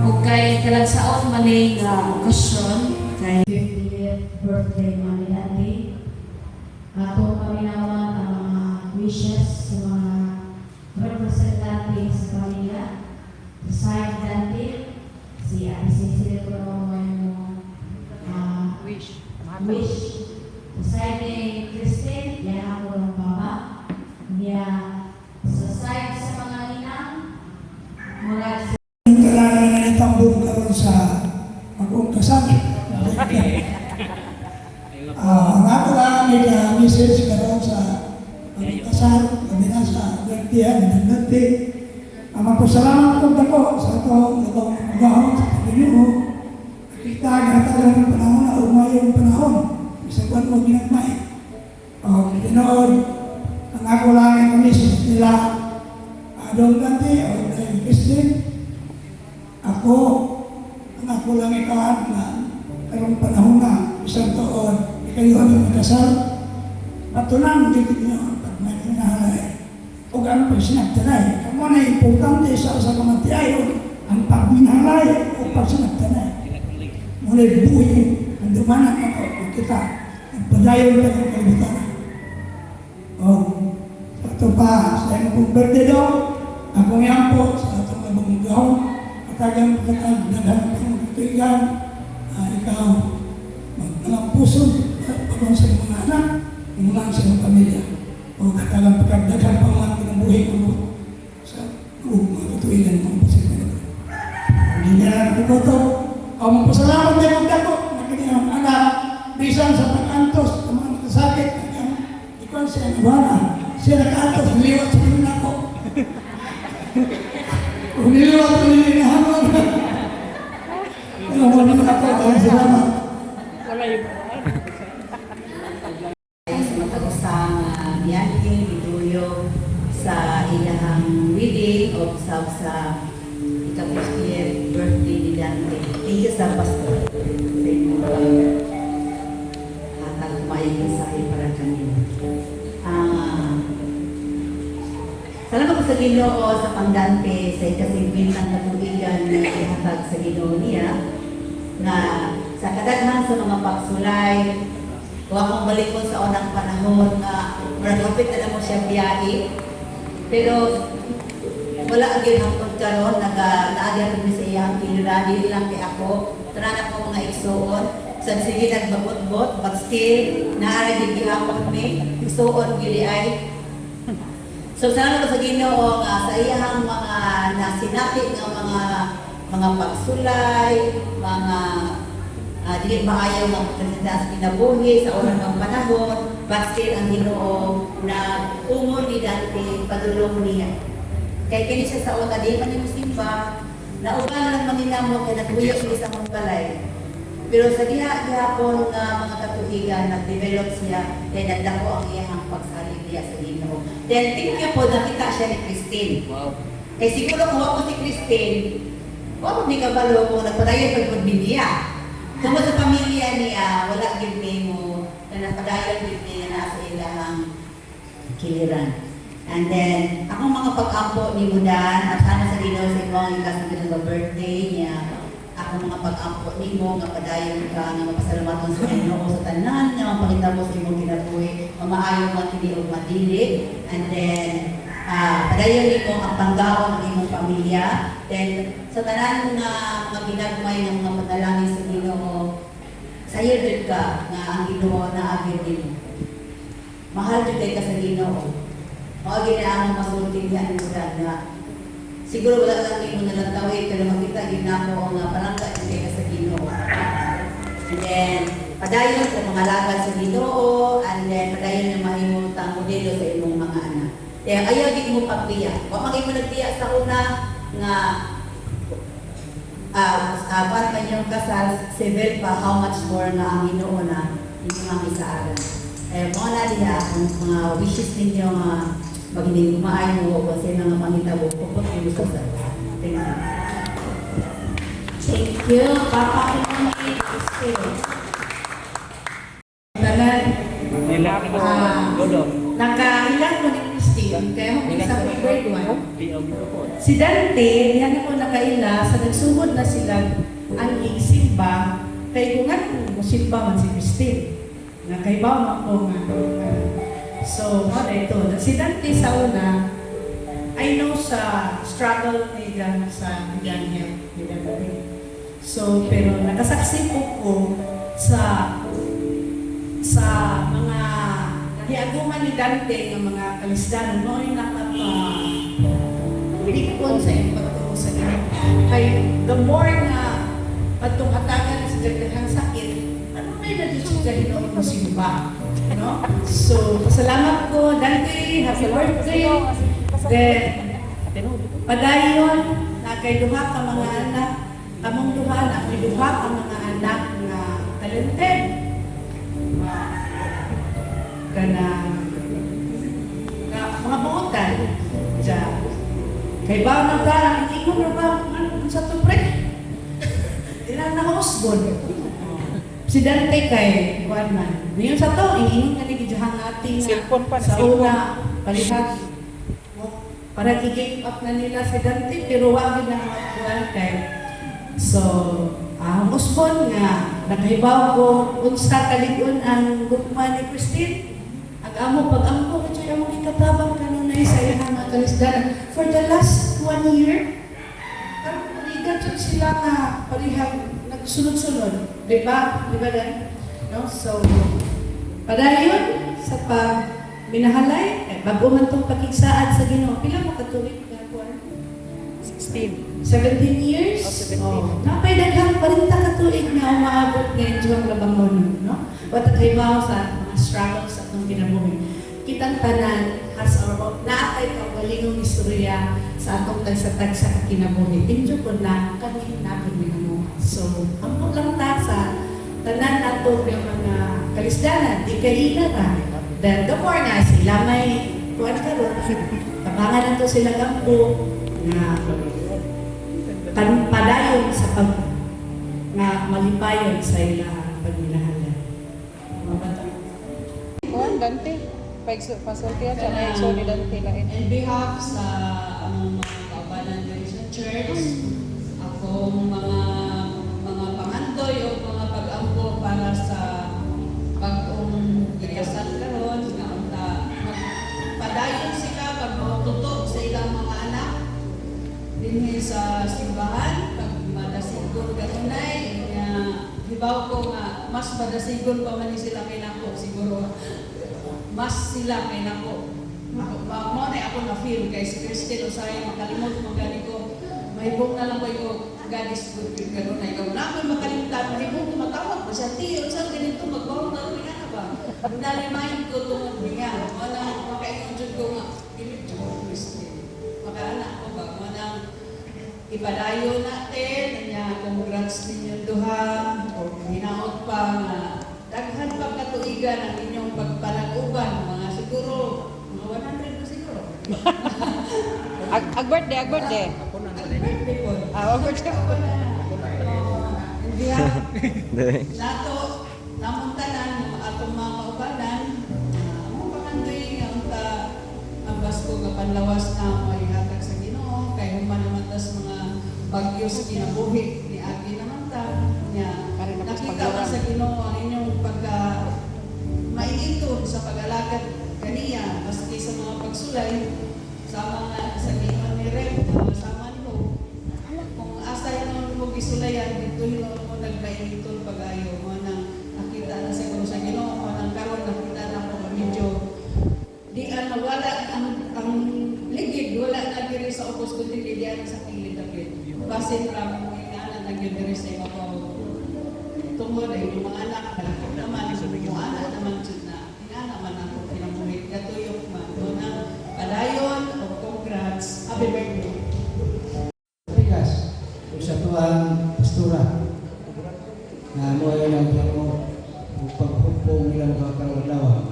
O kay kalagsaon maling okasyon kay 50th birthday man ni Dante. Ato paminawan ang mga wishes sa mga representante sa pamilya. Sa Dante, si Ate Cecilia Promo Wish. wish. Sa side ni Christine, yan ako ng baba. Niya sa side sa mga inang, mula sa Yung kailangan na itambong karon sa akong kasal. Ang ako lang may message karon sa pagkasal, kami na sa birthday ng birthday. Magpasalamat ko dako sa itong gahon sa Panginoon. Kita gatagan ng panahon na umayong panahon. Isa ko mo ginagmay. Pinood, ang ako lang ang message nila. Adong Dante, o Dahil Christine, ako, ang ako lang ikahan na karong panahon na isang taon, ikayuhan ng magkasal, patulang dito niyo pag may hinahalay. O gano'n pag sinagtanay. Kamu na importante sa mga tiyayon, ang pagminhalay o pagsinagtanay. Muna buhay, ang dumanak ako, kita, ang padayon ka ng kalibutan. Ito pa, sa iyong birthday daw, akong yan po, sa itong nabanggaw, katagang pagkakagdagan ng katigan, ikaw, magdalang puso, pagkakagdagan sa mga anak, imulang sa mga pamilya. O katagang pagkakagdagan pa mga pinabuhay ko sa mga katuigan ng pusin na ito. Hindi niya lang ito. Ang magpasalamat niya magdako, na kanyang anak, bisan sa pag-antos, sa mga nakasakit, ikaw siya nabana. Siya naka-antos, niliwat sa mga ako. Kung niliwat sa mga hinahamon. Ang mga ako, ang salamat. Wala yung sa matagusang Bianchi, Bituyo, sa ilahang wedding o sa ika-50th birthday ni Dante. Thank you sa pastor. Sa inyong hatag kumayang mensahe para kanina. Salamat ko sa Ginoo sa pangdante sa ika-50 katuigan na ihatag sa Ginoo niya na sa kadaghan sa mga pagsulay o akong balikon sa unang panahon na maragapit na mo siya biyahe. Pero wala ang ginhapon karon nag-aagyan kami sa iyang kiniladi lang kay ako. Tanan ako mga igsuon. Sa sige nagbabot-bot, but still, naara din gihapon kami. Igsuon, gili ay. So salamat ko sa Ginoo sa iyang mga nasinati ng mga pagsulay, mga dili maayaw ng presenta sa kinabuhi sa unang ng panahon, but still ang Ginoo na umol ni Dante padulong niya. Kay kini siya sa una, di man yung simba, na uban lang maninamo kay nagbuyo siya sa mong balay. Pero sa gihapon nga mga katuigan, nag-develop siya, then nagdako ang iyang pagsalig niya sa Ginoo. Then thank you po, nakita siya ni Christine. Wow. Kay siguro kung ako si Christine, wala ni kabalo kung nagpadayon pagpagbibiya. Kung sa pamilya niya, wala gid mo na napadayon gid niya na sa ilang kiliran. And then, akong mga pag-ampo ni Mudan, at sana sa Ginoo sa imong ikasunod ng birthday niya, akong mga pag-ampo ni mo, nga padayon ka, nga mapasalamaton sa Ginoo sa tanan, nga mapakita mo sa imong kinabuhi, mamaayon man hindi o madili. And then, padayon ni mo ang panggaon ng imong pamilya. Then, sa tanan nga mga ginagmay ng mga panalangin sa Ginoo, sayo din ka nga ang Ginoo na agad din mo. Mahal din ka sa Ginoo. O ginaamang masulting niya ang Mudan na siguro wala lang mo nalatawin pero makita ginamo nga palangga din ka sa Ginoo. And then, padayon sa mga lagad sa Ginoo, and then padayon ng mahimutang modelo sa imong mga anak. Kaya ayaw din mo pagbiya. Huwag maging mo nagbiya sa una nga para pa niyong kasal, civil pa, how much more nga ang Ginoo na hindi mga isaaran. Kaya mga na diya, ang mga wishes ninyo nga pag hindi kumaayo o kasi mga pangitabo, pupot yung gusto sa thank you. Thank you. Papa, kami. tanan. Si Dante, yan ako nakaila, sa nagsugod na sila ang isimba, kay kung nga musimba man si Christine. Nakaibaw mo ako nga. So, ano ito, si Dante sa una, I know sa struggle ni Dan sa Daniel. So, pero nakasaksi po ko sa mga hiaguman ni Dante ng mga kalisdanan, no yung nakapaglikon sa iyong pagtungo sa Ginoo. Kay the more na patungatagan sa daghang sakit, ano may nadusog sa Ginoo mo simba? No? So, pasalamat ko, Dante, happy birthday. Then, padayon, na kay duha ka mga anak, kamong duha na kay duha ka mga anak na talented. Kana mga buotan dyan. Kay ba na ba, hindi ko na ba sa tupre? Ilan na husbon. Si Dante kay Juan man. Ngayon sa to, iinom ka ni Gidjahang ating sa una, palihag. Para i-game up na nila si Dante, pero wag na mga kay. So, ang husbon nga, nakahibaw ko, unsa kaligon ang gugma ni Christine. Amo pag-ampo ko siya mong ikatabang kanunay sa iyang mga kalisdanan. For the last 1 year, paligat sila nga palihag nagsunod-sunod. Diba? Diba Dan? No? So, padayon sa pag-minahalay, bago man itong pagkiksaad sa Ginoo, pila mo katulik na kuwan? 16. 17 years? Oh, napay daghang 40 katuig na umaabot ngayon sa Labangon. No? Watakaybaw sa mga struggles at ng kinabuhi. Kitang tanan has our own, naatay kaugalingong istorya sa atong tagsatag sa kinabuhi. Injo ko na kami natin minamuha. So, ang lang ta sa tanan nato yung mga kalisdanan, di kaila ra. Then, the more na sila may kuwan karon, tabangan na to sila gampo na padayon sa pag nga malipayon sa ilang pagminahalan. Dante, pasultihan siya na iso ni Dante lain. On behalf sa mga kaubanan dito sa church, akong mga pangandoy o mga pag-ampo para sa pag-ong giriasan karon nga unta padayon sila pagtutok sa ilang mga anak dinhi sa simbahan pag madasigon kanunay nga hibaw ko nga mas madasigon pa man sila kay nako siguro mas sila kay nako mo na ako na feel kay si Christine usay makalimot mo gani ko mahibong na lang ko God is good yun kanunay ikaw na ako makalimutan mahibong tumatawag ko siya tiyo sa ganito magbawang na rin na ba na-remind ko tungod niya wala makaingon ko nga pilit ko Christine makaanak ko ba manang ipadayo natin niya congrats ninyong duha o hinaot pa nga daghan pa katuigan ang inyong pagpalaguban mga siguro mga 100 na siguro Ag-birthday. birthday po Birthday ko na hindi nato namuntanan atong mga kaubanan ang pangandoy nga unta ang basko nga panlawas na may hatag sa Ginoo kay human naman tas mga bagyo sa kinabuhi ni Agi naman ta niya nakita man sa Ginoo ang inyong pagka maiinton sa pag-alagad kaniya maski sa mga pagsulay sa mga sa Ginoo ni Rem sama mo kung asa yun mo gisulayan dito yun mo nagmaiinton pag-ayo mo nang nakita na siguro sa Ginoo mo nang karon nakita na ko medyo di wala ang ligid wala na diri sa upos kundi diyan sa kilid dapit basin ra mo ingana nagyudiri sa imo ko tungod ay yung mga anak naman yung anak naman jud na ingana man ako pinamuhit katuyok man do na padayon o congrats happy birthday Tigas sa tuang pastura na mo ay nagdamo pagpupong ilang kakalawa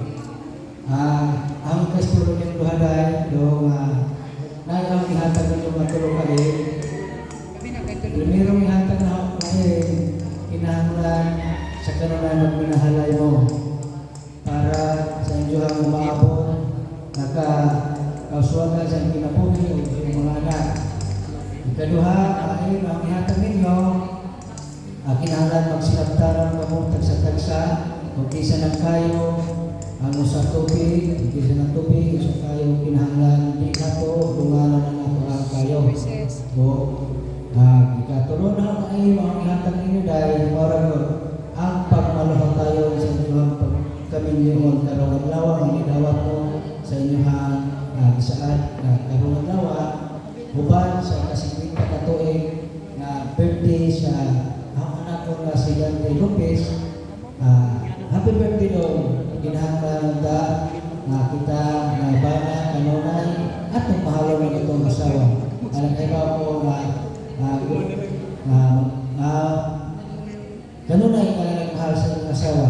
ang pastura ng duhaday do nagawang ihatag ng mga tulong Primerong ihatag na kayo kinahanglan sa kanunan magminahalay mo para sa inyo ang umaabot nakakausuan ka sa kinapuhi o mga anak. Ikaduha, ay ang ihatag ninyo, kinahanglan magsilabtaran mamutag sa tagsa, o kisa ng kayo, ano sa tubig, kisa ng tubig, sa kayo, kinahanglan, di na to, dungalan na nato ang kayo. O, ikatulo na kayo, ang ihatag ninyo dahil, ang pagmaluhan tayo sa inyong pagkaminyon, karong adlaw, ang idawat mo sa inyong isaad, karong adlaw, uban sa kasigwit katuig na birthday sa anak ko na si Dante Lopez. Happy birthday daw, kinahanglan da na kita na bana kanunay at mahalo na itong asawa. Alam kayo ko kanunay ka nagmahal sa inyong asawa.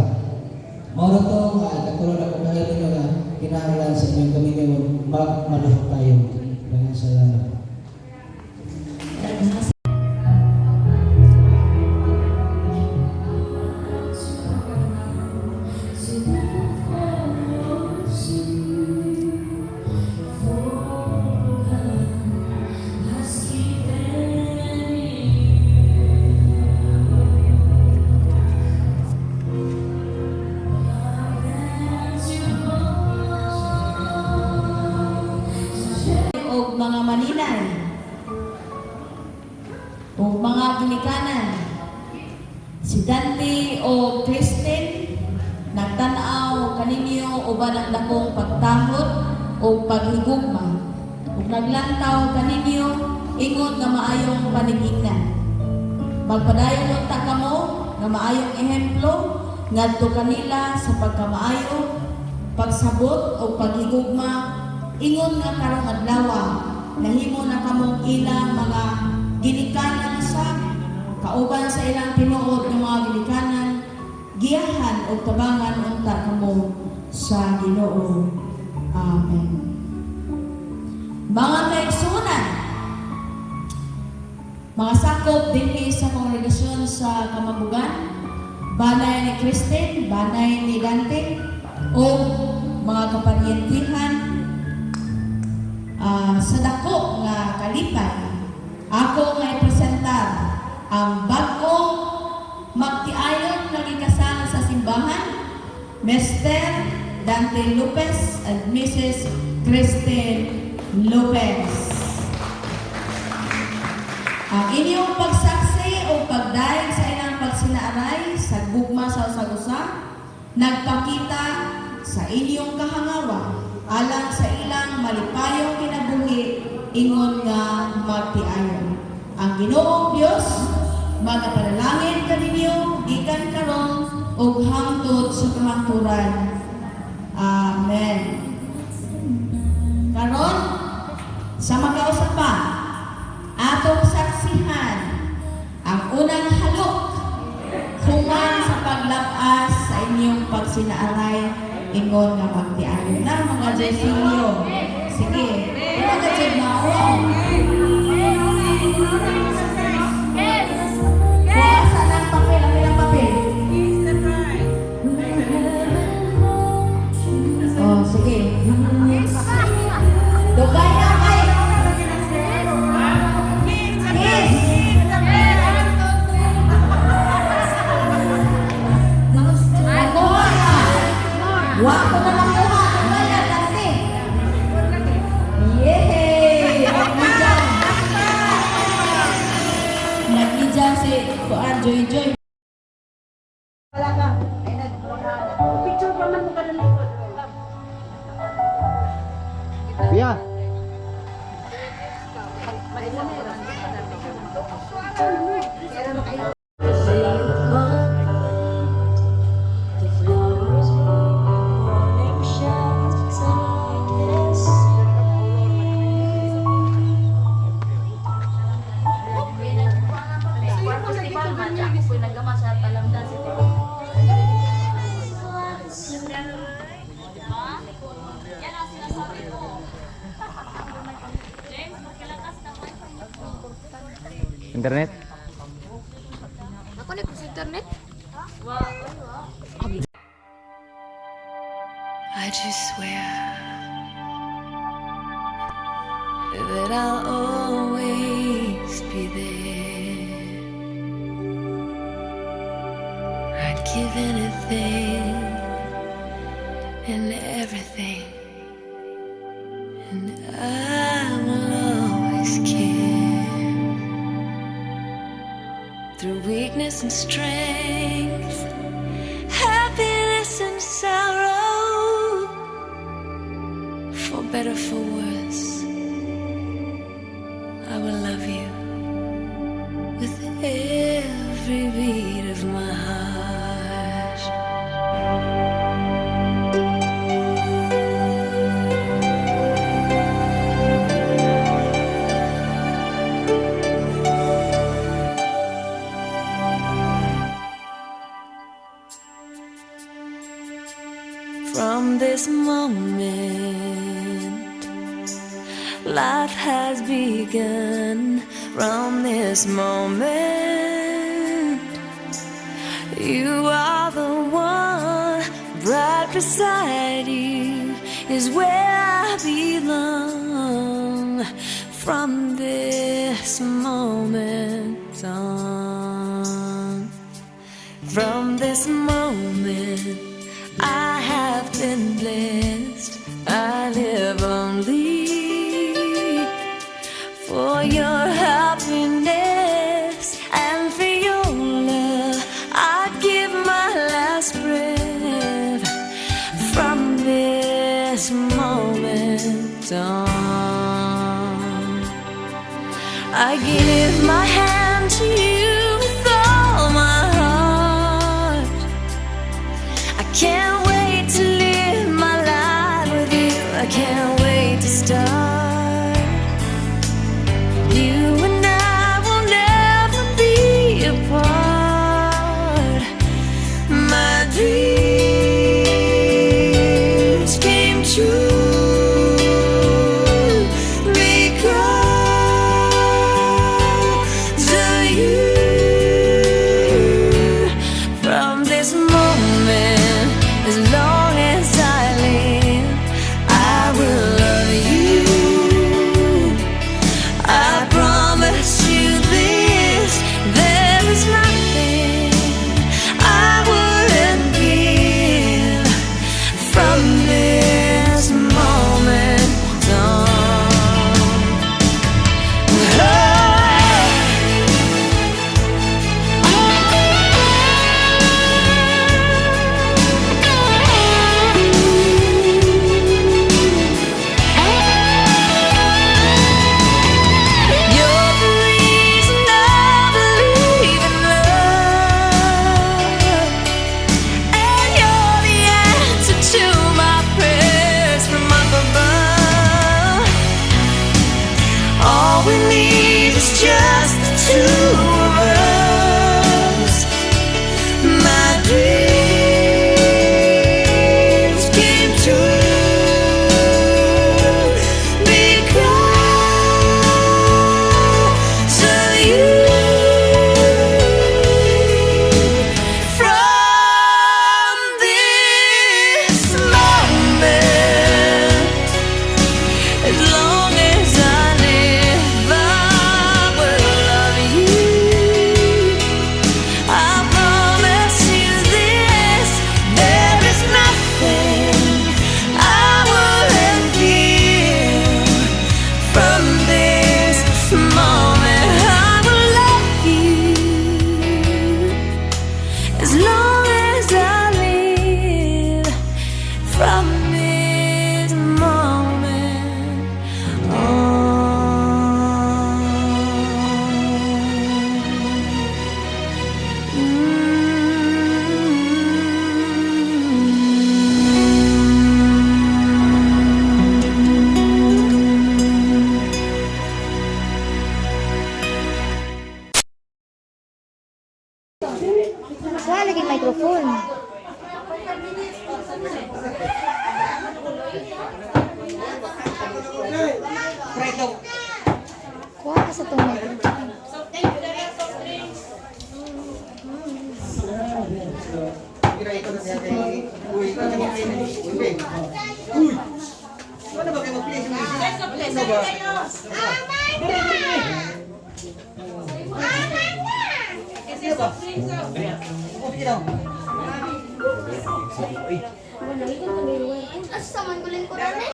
Moro to, katulad ako kayo nyo na kinahanglan sa inyong kami ngayon, magmaluhot tayo. Maraming salamat. O mga Maninay, o mga ginikanan, si Dante o Kristen, nagtanaw kaninyo o ba ng dakong pagtahot o paghigugma, o naglantaw kaninyo, ingon nga maayong panigingnan. Magpadayon unta kamo nga maayong ehemplo ngadto kanila sa pagkamaayo, pagsabot o paghigugma. Ingon nga karong adlaw nahimo na kamong ilang mga ginikanan sa kauban sa ilang tinuod ng mga ginikanan, giyahan o tabangan unta kamo sa Ginoo. Amen. Mga kaigsunan, mga sakop dinhi sa kongregasyon sa Kamabugan, banay ni Kristen, banay ni Dante, o mga kaparyentihan, sa dako nga kalipay, ako nga ipresentar ang bagong magtiayon nga gikasal sa simbahan, Mr. Dante Lopez at Mrs. Kristen Lopez. Ang inyong pagsaksi o pagdaig sa ilang pagsinaaray sa gugma sa usa-usa, nagpakita sa inyong kahangawa alang sa ilang malipayong kinabuhi, ingon nga magtiayon. Ang Ginoong Dios magapanalangin kaninyo gikan karon ug hangtod sa kamaturan. Amen. Karon sa magkausapan, atong saksihan ang unang halok human sa paglabas sa inyong pagsinaaray, ingon nga magtiayon na mga Jesilyo. Sige, mga Jesilyo. Kuha ng papel, ang ilang papel. Oh, sige. Dugay na kay. Yes. Nakuha na. Wag ko na lang kuha. Dugay na kasi. Yay! Nag-ijam si Kuan Joy. Wala ka. Ay, picture pa man mo ka ng likod. Pia. Internet? Ako na sa internet. I just swear that I'll always be there. I'd give anything and everything, and I will always care. Through weakness and strength, happiness and sorrow, for better, for worse, I will love you with every beat of my heart. From this moment, life has begun. From this moment, you are the one. Right beside you is where I belong. From this moment on, from this moment, I have been blessed. I live only for your happiness and for your love. I'd give my last breath. From this moment on, I give my hand to you with all my heart. I can't wait to live my life with you. I can't wait to start. You and I will never be apart. My dreams came true because of you. From this moment, as long as I live, I will love you. I promise you this, there is nothing I wouldn't give. From this moment on. You're the reason I believe in love, and you're the answer to my prayers from up above. All we need is just the two of us. My dreams came true because of you. From this moment, as long as I live, I will love you. I promise you this, there is nothing I wouldn't give. From this moment, I will love you as long as I live. From this moment on. Wala lagi microphone. Kuha ka sa itong microphone. Uy! Ano ba kayo mag-play sa music? Asa man guling ko rin eh.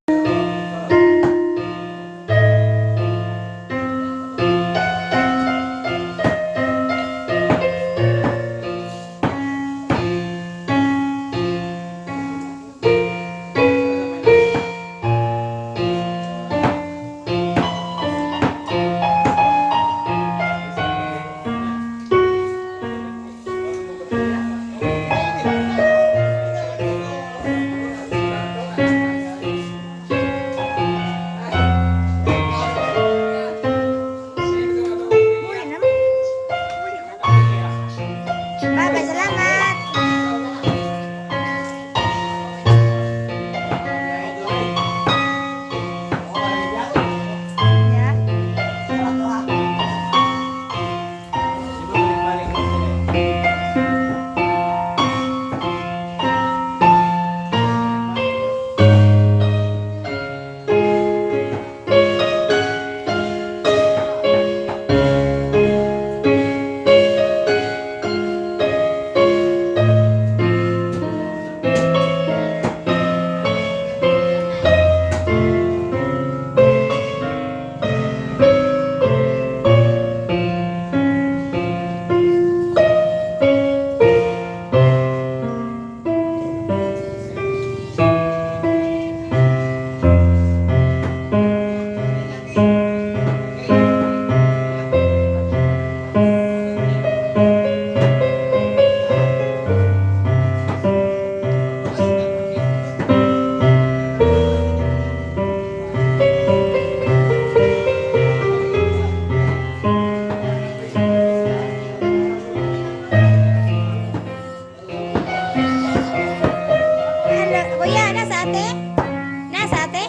Bye-bye, salamat. Kuya, nasa ate? Nasa ate?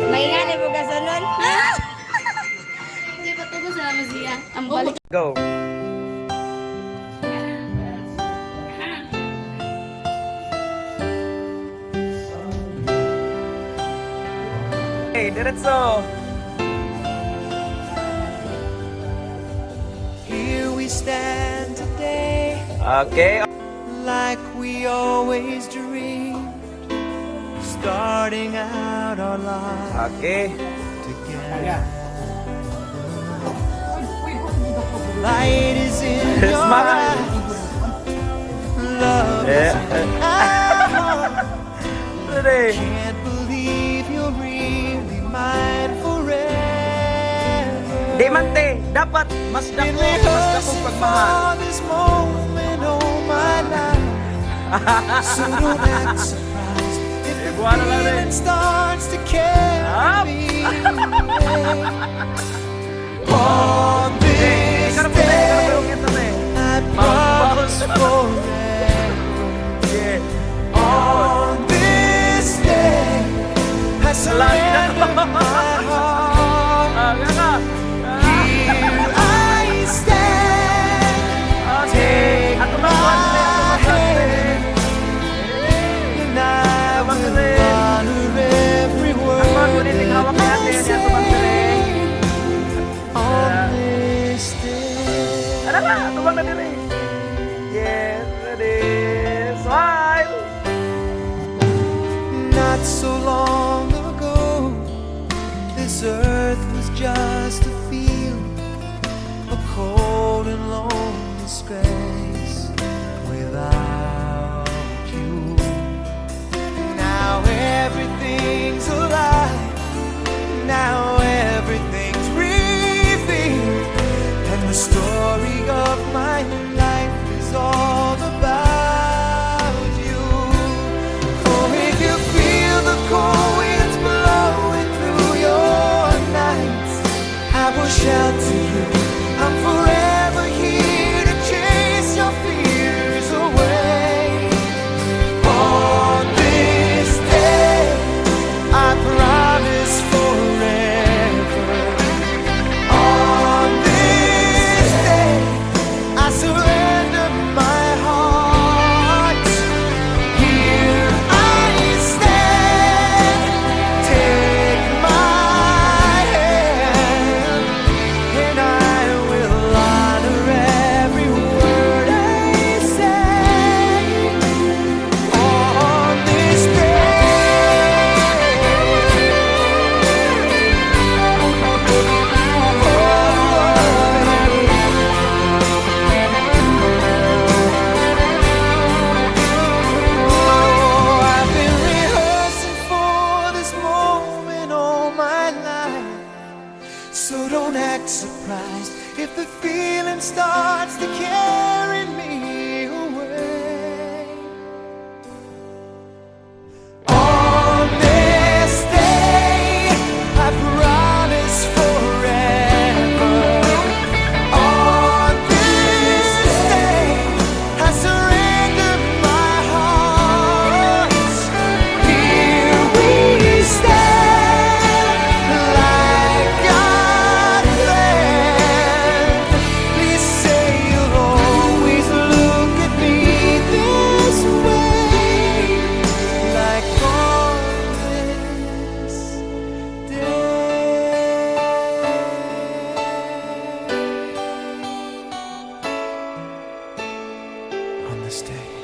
Maingan ibu kasunod. Hindi pa tugo sa siya. Ang balik. Go. Hey, diretso. Here we stand today, Okay. like we always dreamed, starting out our lives Okay. together. Light is in your Semangat. eyes, love is in our hearts. Today. Can't believe you're really mine forever. Di man te, dapat mas Been dako rehearsing pagmahal. for this moment all my life. So don't act surprised if the buwan na lang feeling rin. starts to carry Up. me away. On this Ikaw na po, day, ito na I promise forever. Yeah. On this day, I surrender my heart. Gana. Here I stand. Take Ato my ba, hand, and I will honor every word I say on this day. Ano ba? Tubang na dili. Yes, ready. Smile. Not so long ago, this earth was just a field, a cold and lonely space without you. Now everything's alive, now everything's revealed, and the story of my life is all about you. Oh, if you feel the cold winds blowing through your nights, I will shelter you. I'm forever here to chase don't act surprised if the feeling starts to carry me away. On this day, I promise forever. On this day, I surrender my heart. Here we stand like God planned. Please say you'll always look at me this way, like on this day. On this day.